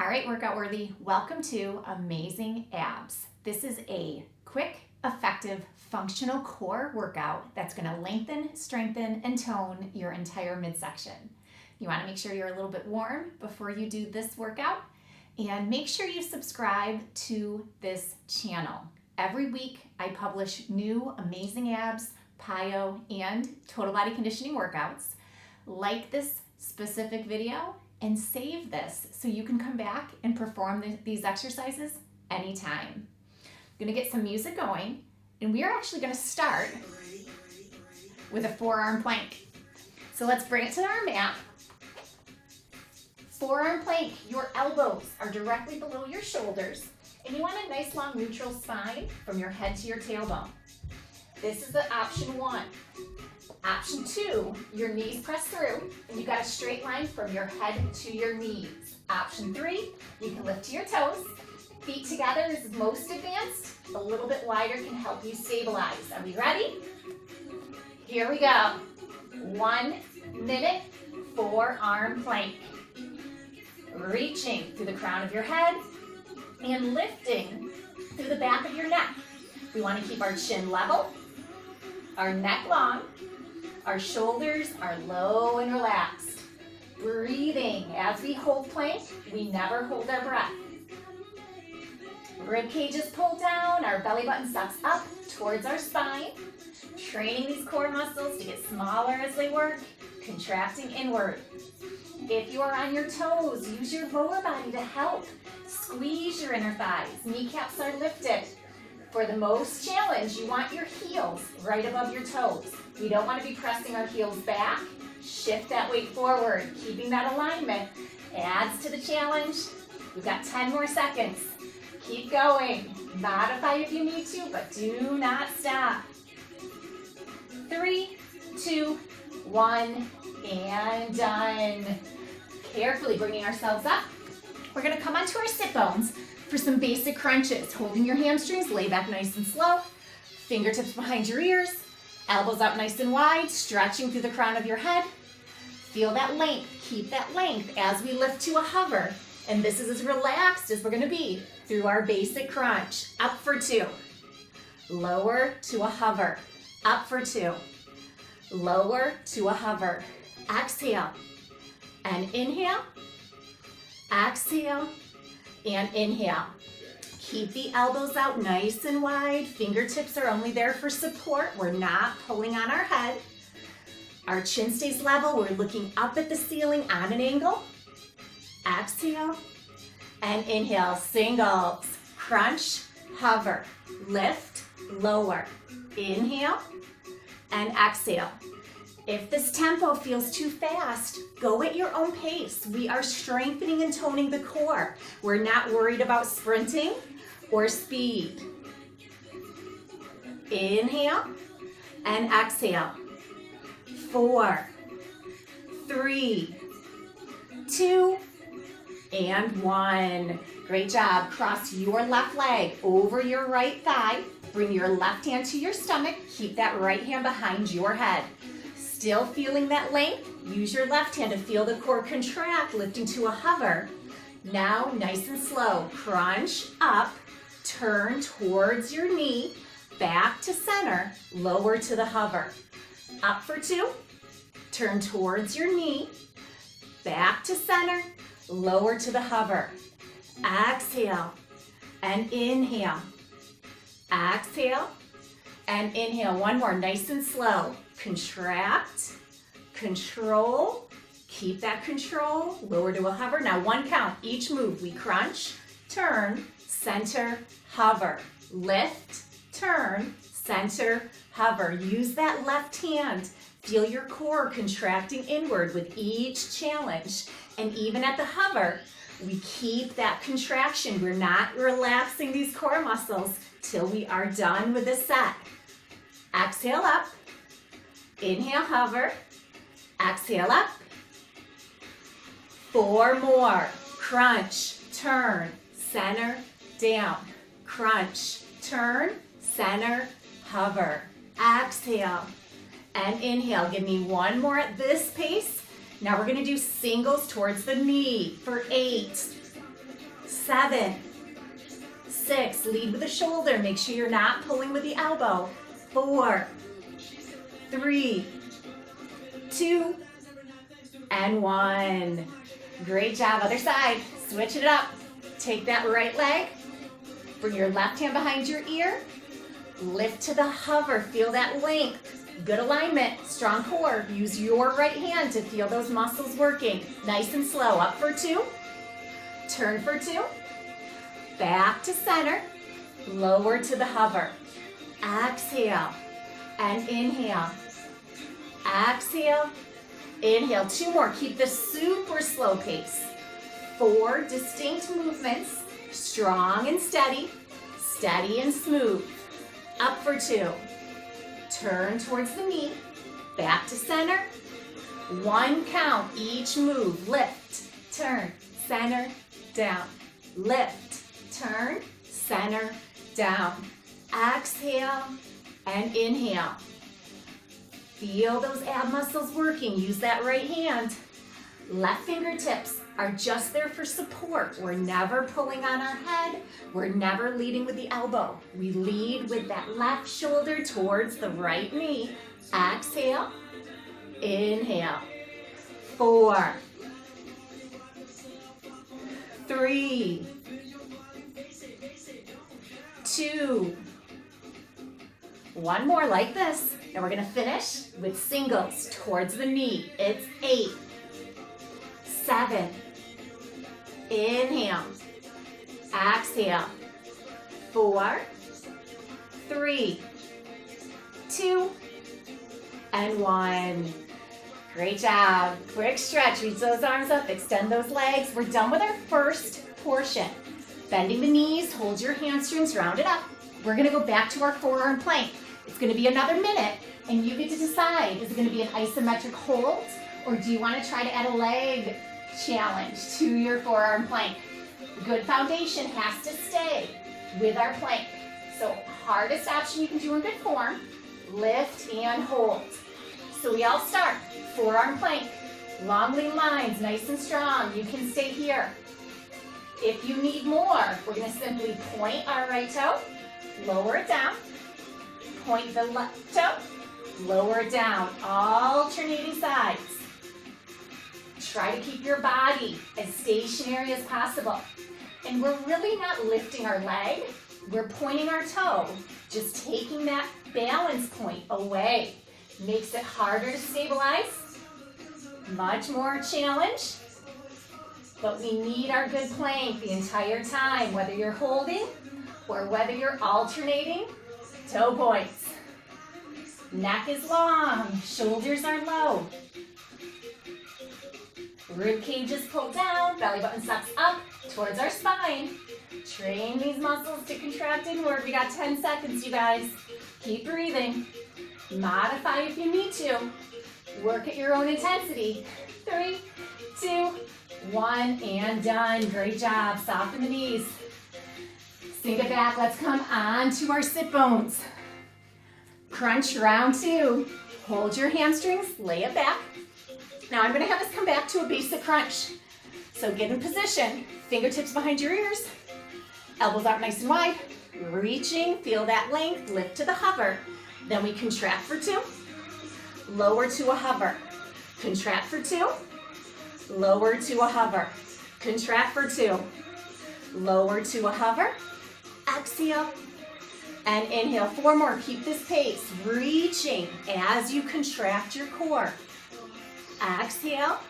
All right, workout worthy, welcome to Amazing Abs. This is a quick, effective, functional core workout that's going to lengthen, strengthen, and tone your entire midsection. You want to make sure you're a little bit warm before you do this workout, and make sure you subscribe to this channel. Every week I publish new Amazing Abs, PYO, and total body conditioning workouts. Like this specific video and save this so you can come back and perform these exercises anytime. I'm going to get some music going, and we are actually going to start with a forearm plank. So let's bring it to our mat. Forearm plank, your elbows are directly below your shoulders, and you want a nice long neutral spine from your head to your tailbone. This is the option 1. Option 2, your knees press through, and you got a straight line from your head to your knees. Option 3, you can lift to your toes. Feet together is most advanced. A little bit wider can help you stabilize. Are we ready? Here we go. 1 minute forearm plank. Reaching through the crown of your head and lifting through the back of your neck. We want to keep our chin level, our neck long, our shoulders are low and relaxed. Breathing. As we hold plank, we never hold our breath. Rib cage is pulled down, our belly button sucks up towards our spine. Training these core muscles to get smaller as they work, contracting inward. If you are on your toes, use your lower body to help. Squeeze your inner thighs. Kneecaps are lifted. For the most challenge, you want your heels right above your toes. We don't want to be pressing our heels back. Shift that weight forward. Keeping that alignment adds to the challenge. We've got 10 more seconds. Keep going. Modify if you need to, but do not stop. 3, 2, 1, and done. Carefully bringing ourselves up. We're going to come onto our sit bones for some basic crunches. Holding your hamstrings, lay back nice and slow. Fingertips behind your ears. Elbows out nice and wide, stretching through the crown of your head. Feel that length. Keep that length as we lift to a hover. And this is as relaxed as we're going to be through our basic crunch. Up for 2. Lower to a hover. Up for 2. Lower to a hover. Exhale. And inhale. Exhale. And inhale. Keep the elbows out nice and wide. Fingertips are only there for support. We're not pulling on our head. Our chin stays level. We're looking up at the ceiling on an angle. Exhale and inhale. Singles. Crunch, hover, lift, lower. Inhale and exhale. If this tempo feels too fast, go at your own pace. We are strengthening and toning the core. We're not worried about sprinting or speed. Inhale and exhale. 4, 3, 2, and 1. Great job. Cross your left leg over your right thigh. Bring your left hand to your stomach. Keep that right hand behind your head. Still feeling that length? Use your left hand to feel the core contract, lifting to a hover. Now, nice and slow. Crunch up, turn towards your knee, back to center, lower to the hover. Up for 2, turn towards your knee, back to center, lower to the hover. Exhale and inhale. Exhale and inhale. One more, nice and slow. Contract, control, keep that control, lower to a hover. Now 1 count, each move. We crunch, turn, center, hover, lift, turn, center, hover. Use that left hand. Feel your core contracting inward with each challenge. And even at the hover, we keep that contraction. We're not relaxing these core muscles till we are done with the set. Exhale up. Inhale, hover. Exhale up. 4 more. Crunch, turn, center, down. Crunch, turn, center, hover. Exhale and inhale. Give me 1 more at this pace. Now we're going to do singles towards the knee for 8, 7, 6, lead with the shoulder. Make sure you're not pulling with the elbow. 4, 3, 2, and 1. Great job. Other side. Switch it up. Take that right leg. Bring your left hand behind your ear. Lift to the hover. Feel that length. Good alignment. Strong core. Use your right hand to feel those muscles working. Nice and slow. Up for 2. Turn for 2. Back to center. Lower to the hover. Exhale and inhale. Exhale. Inhale. 2 more. Keep this super slow pace. 4 distinct movements. Strong and steady. Steady and smooth. Up for 2. Turn towards the knee. Back to center. 1 count each move. Lift, turn, center, down. Lift, turn, center, down. Exhale and inhale. Feel those ab muscles working. Use that right hand. Left fingertips are just there for support. We're never pulling on our head. We're never leading with the elbow. We lead with that left shoulder towards the right knee. Exhale, inhale. 4, 3, 2, 1 more like this. And we're gonna finish with singles towards the knee. It's 8, 7, inhale, exhale, 4, 3, 2, and 1. Great job. Quick stretch. Reach those arms up, extend those legs. We're done with our first portion. Bending the knees, hold your hamstrings, round it up. We're gonna go back to our forearm plank. It's gonna be another minute, and you get to decide, is it gonna be an isometric hold, or do you wanna try to add a leg challenge to your forearm plank? Good foundation has to stay with our plank. So hardest option you can do in good form, lift and hold. So we all start, forearm plank, long lean lines, nice and strong. You can stay here. If you need more, we're gonna simply point our right toe, lower it down, point the left toe, lower it down, alternating sides. Try to keep your body as stationary as possible. And we're really not lifting our leg, we're pointing our toe, just taking that balance point away. Makes it harder to stabilize, much more challenge, but we need our good plank the entire time, whether you're holding or whether you're alternating toe points. Neck is long, shoulders are low. Rib cage is pulled down, belly button sucks up towards our spine. Train these muscles to contract inward. We got 10 seconds, you guys. Keep breathing. Modify if you need to. Work at your own intensity. 3, 2, 1, and done. Great job. Soften the knees. Sink it back. Let's come on to our sit bones. Crunch round 2. Hold your hamstrings. Lay it back. Now I'm going to have us come back to a basic crunch. So get in position. Fingertips behind your ears. Elbows out nice and wide. Reaching. Feel that length. Lift to the hover. Then we contract for 2, lower to a hover, contract for 2, lower to a hover, contract for 2, lower to a hover, exhale, and inhale. 4 more, keep this pace, reaching as you contract your core. Exhale,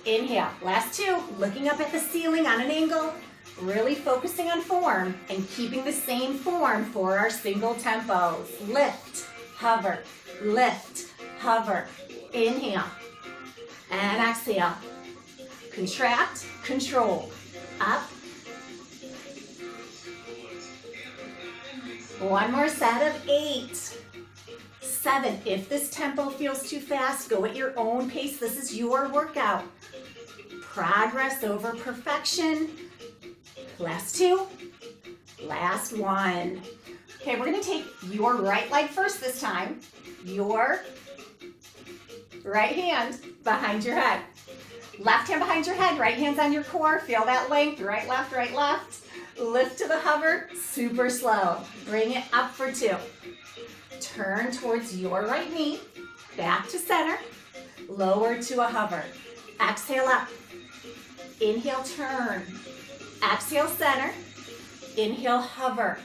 inhale. Last 2, looking up at the ceiling on an angle, really focusing on form and keeping the same form for our single tempos. Lift, hover, inhale, and exhale. Contract, control, up. 1 more set of 8, 7. If this tempo feels too fast, go at your own pace. This is your workout. Progress over perfection. Last 2, last 1. Okay, we're gonna take your right leg first this time. Your right hand behind your head. Left hand behind your head, right hand's on your core. Feel that length, right, left, right, left. Lift to the hover, super slow. Bring it up for 2. Turn towards your right knee, back to center. Lower to a hover. Exhale up. Inhale, turn. Exhale, center. Inhale, hover.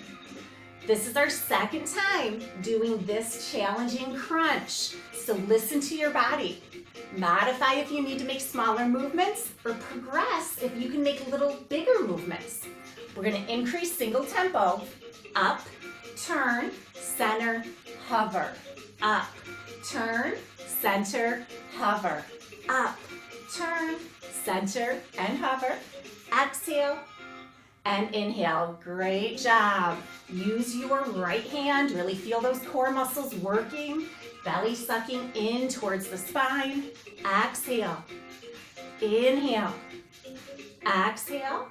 This is our second time doing this challenging crunch. So listen to your body. Modify if you need to make smaller movements, or progress if you can make little bigger movements. We're going to increase single tempo. Up, turn, center, hover. Up, turn, center, hover. Up, turn, center, and hover. Exhale and inhale. Great job. Use your right hand. Really feel those core muscles working. Belly sucking in towards the spine. Exhale. Inhale. Exhale.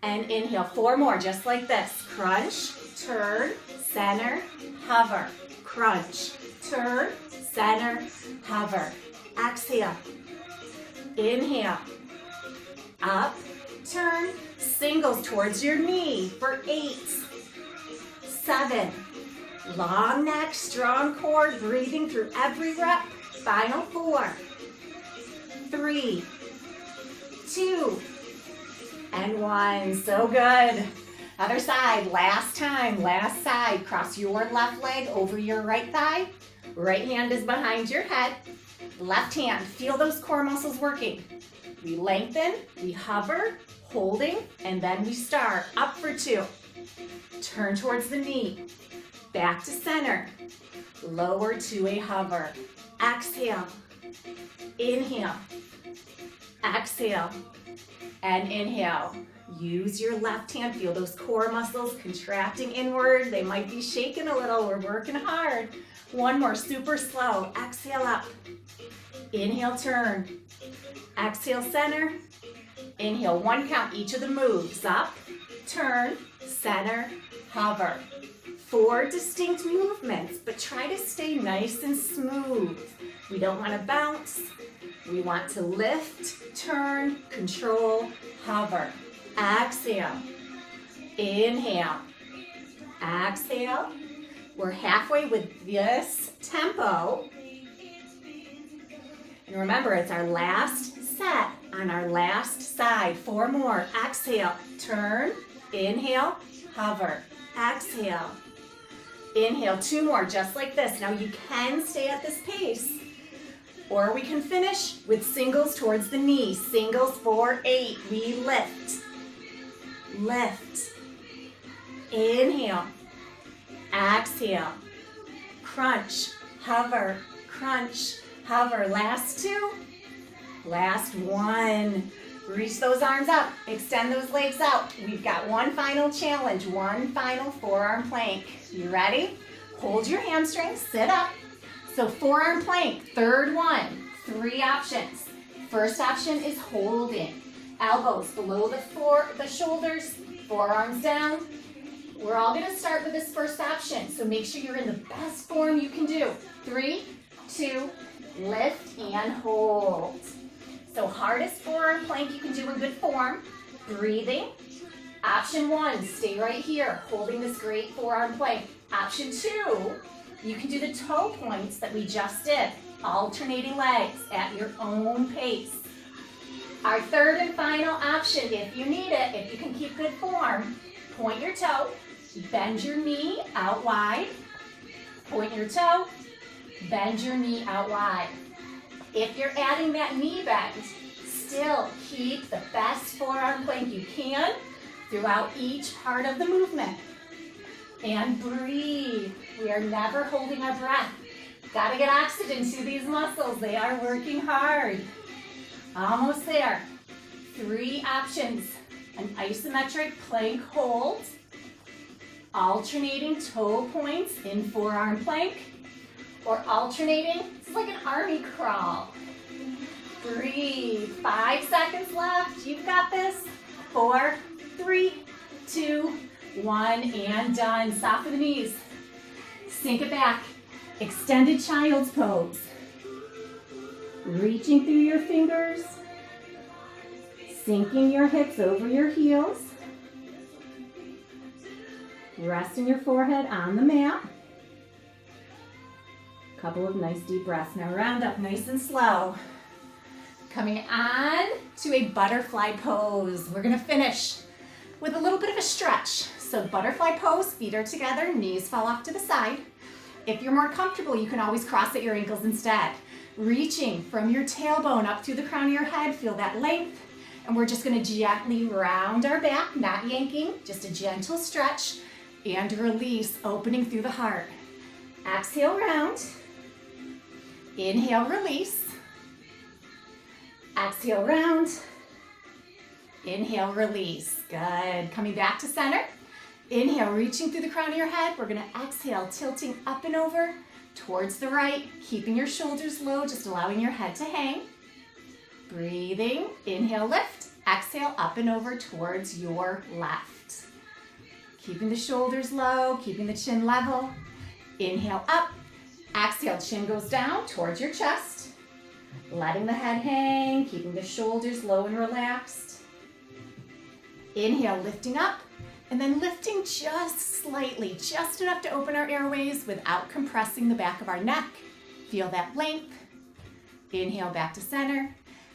And inhale. 4 more, just like this. Crunch, turn, center, hover. Crunch, turn, center, hover. Exhale. Inhale. Up, turn, singles towards your knee for 8, 7. Long neck, strong core, breathing through every rep. Final 4, 3, 2, and 1. So good. Other side, last time, last side. Cross your left leg over your right thigh. Right hand is behind your head. Left hand, feel those core muscles working. We lengthen, we hover, holding, and then we start. Up for 2. Turn towards the knee. Back to center. Lower to a hover. Exhale. Inhale. Exhale. And inhale. Use your left hand. Feel those core muscles contracting inward. They might be shaking a little. We're working hard. 1 more, super slow. Exhale up. Inhale, turn. Exhale, center. Inhale, 1 count, each of the moves. Up, turn, center, hover. 4 distinct movements, but try to stay nice and smooth. We don't want to bounce. We want to lift, turn, control, hover. Exhale. Inhale. Exhale. We're halfway with this tempo. And remember, it's our last set on our last side. 4 more. Exhale. Turn. Inhale. Hover. Exhale. Inhale. 2 more, just like this. Now you can stay at this pace, or we can finish with singles towards the knee. Singles for 8. We lift. Lift. Inhale. Exhale. Crunch. Hover. Crunch. Hover. Last 2. Last 1. Reach those arms up. Extend those legs out. We've got one final challenge. One final forearm plank. You ready? Hold your hamstrings. Sit up. So forearm plank. Third one. 3 options. First option is holding. Elbows below the shoulders. Forearms down. We're all going to start with this first option. So make sure you're in the best form you can do. 3, 2, lift and hold. So hardest forearm plank you can do in good form. Breathing. Option 1, stay right here, holding this great forearm plank. Option 2, you can do the toe points that we just did. Alternating legs at your own pace. Our third and final option, if you need it, if you can keep good form, point your toe, bend your knee out wide. Point your toe, bend your knee out wide. If you're adding that knee bend, still keep the best forearm plank you can throughout each part of the movement. And breathe. We are never holding our breath. Gotta get oxygen to these muscles. They are working hard. Almost there. 3 options. An isometric plank hold. Alternating toe points in forearm plank. Or alternating, it's like an army crawl. Breathe. 5 seconds left. You've got this. 4, 3, 2, 1, and done. Soften the knees. Sink it back. Extended child's pose. Reaching through your fingers Sinking your hips over your heels. Resting your forehead on the mat. Couple of nice deep breaths. Now round up nice and slow. Coming on to a butterfly pose. We're gonna finish with a little bit of a stretch. So butterfly pose, feet are together, knees fall off to the side. If you're more comfortable, you can always cross at your ankles instead. Reaching from your tailbone up through the crown of your head, feel that length. And we're just gonna gently round our back, not yanking, just a gentle stretch and release, opening through the heart. Exhale, round. Inhale, release. Exhale, round. Inhale, release. Good. Coming back to center. Inhale, reaching through the crown of your head. We're gonna exhale, tilting up and over towards the right, keeping your shoulders low, just allowing your head to hang. Breathing. Inhale, lift. Exhale, up and over towards your left. Keeping the shoulders low, keeping the chin level. Inhale, up. Exhale, chin goes down towards your chest. Letting the head hang, keeping the shoulders low and relaxed. Inhale, lifting up, and then lifting just slightly, just enough to open our airways without compressing the back of our neck. Feel that length. Inhale, back to center,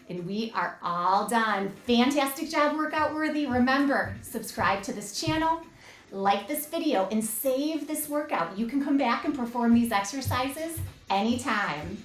and we are all done. Fantastic job, workout worthy. Remember, subscribe to this channel, like this video, and save this workout. You can come back and perform these exercises anytime.